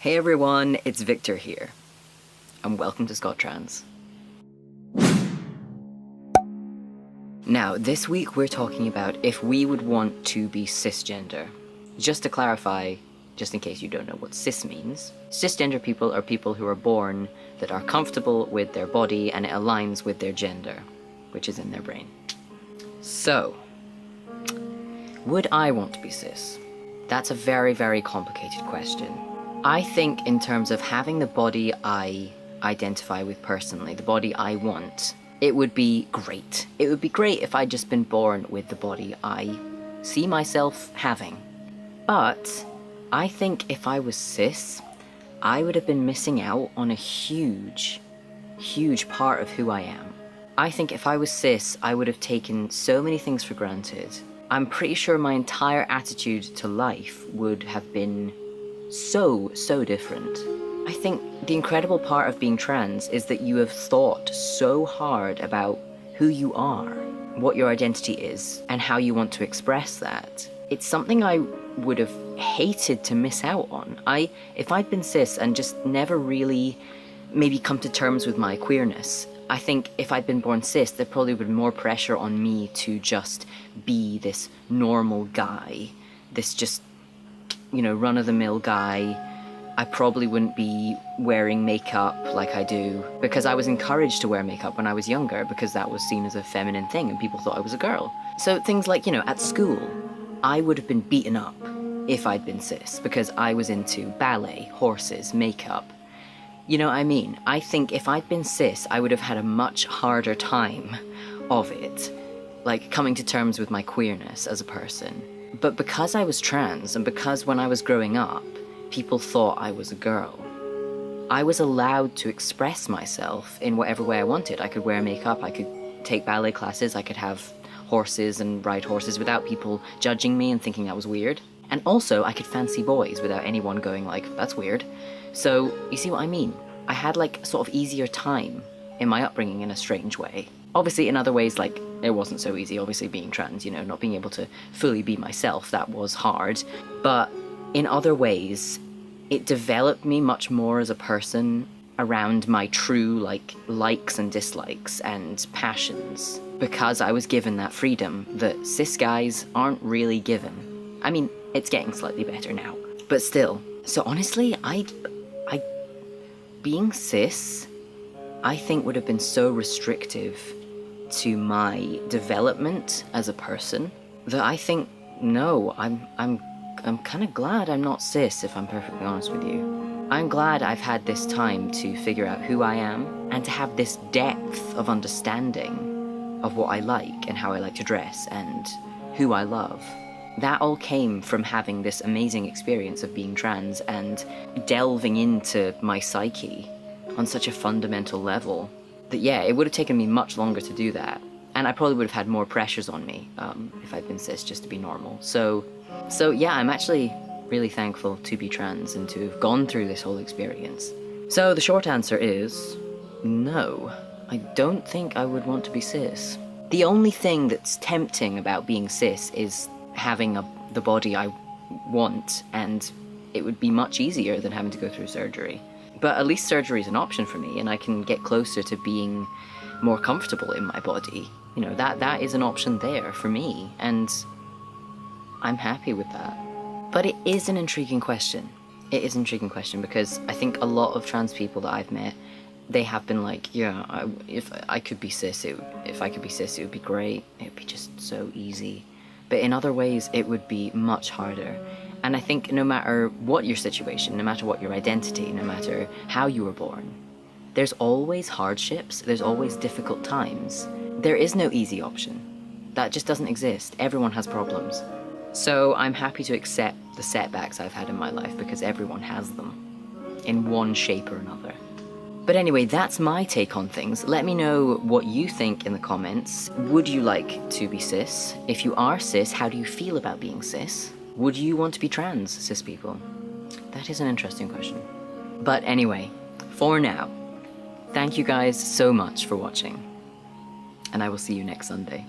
Hey everyone, it's Victor here, and welcome to scotTRANS. Now, this week we're talking about if we would want to be cisgender. Just to clarify, just in case you don't know what cis means, cisgender people are people who are born that are comfortable with their body and it aligns with their gender, which is in their brain. So, would I want to be cis? That's a very, very complicated question. I think in terms of having the body I identify with personally, the body I want, it would be great. It would be great if I'd just been born with the body I see myself having. But I think if I was cis, I would have been missing out on a huge, huge part of who I am. I think if I was cis, I would have taken so many things for granted. I'm pretty sure my entire attitude to life would have been so different. I think the incredible part of being trans is that you have thought so hard about who you are, what your identity is, and how you want to express that. It's something I would have hated to miss out on. If I'd been cis and just never really maybe come to terms with my queerness, I think if I'd been born cis, there probably would be more pressure on me to just be this normal guy, this just, you know, run-of-the-mill guy. I probably wouldn't be wearing makeup like I do, because I was encouraged to wear makeup when I was younger, because that was seen as a feminine thing and people thought I was a girl. So things like, you know, at school, I would have been beaten up if I'd been cis, because I was into ballet, horses, makeup. You know what I mean? I think if I'd been cis, I would have had a much harder time of it, like coming to terms with my queerness as a person. But because I was trans, and because when I was growing up, people thought I was a girl, I was allowed to express myself in whatever way I wanted. I could wear makeup, I could take ballet classes, I could have horses and ride horses without people judging me and thinking that was weird. And also, I could fancy boys without anyone going like, that's weird. So, you see what I mean? I had like sort of easier time in my upbringing in a strange way. Obviously, in other ways, like, it wasn't so easy, obviously being trans, you know, not being able to fully be myself, that was hard. But in other ways, it developed me much more as a person around my true, like, likes and dislikes and passions, because I was given that freedom that cis guys aren't really given. I mean, it's getting slightly better now, but still. So honestly, being cis, I think would have been so restrictive to my development as a person that I think, no, I'm kind of glad I'm not cis, if I'm perfectly honest with you. I'm glad I've had this time to figure out who I am and to have this depth of understanding of what I like and how I like to dress and who I love. That all came from having this amazing experience of being trans and delving into my psyche on such a fundamental level that, yeah, it would have taken me much longer to do that. And I probably would have had more pressures on me if I'd been cis just to be normal. So yeah, I'm actually really thankful to be trans and to have gone through this whole experience. So the short answer is no. I don't think I would want to be cis. The only thing that's tempting about being cis is having the body I want, and it would be much easier than having to go through surgery. But at least surgery is an option for me, and I can get closer to being more comfortable in my body. You know, that is an option there for me, and I'm happy with that. But it is an intriguing question. It is an intriguing question, because I think a lot of trans people that I've met, they have been like, yeah, if I could be cis, it would be great. It would be just so easy. But in other ways, it would be much harder. And I think no matter what your situation, no matter what your identity, no matter how you were born, there's always hardships, there's always difficult times. There is no easy option. That just doesn't exist. Everyone has problems. So I'm happy to accept the setbacks I've had in my life, because everyone has them, in one shape or another. But anyway, that's my take on things. Let me know what you think in the comments. Would you like to be cis? If you are cis, how do you feel about being cis? Would you want to be trans, cis people? That is an interesting question. But anyway, for now, thank you guys so much for watching, and I will see you next Sunday.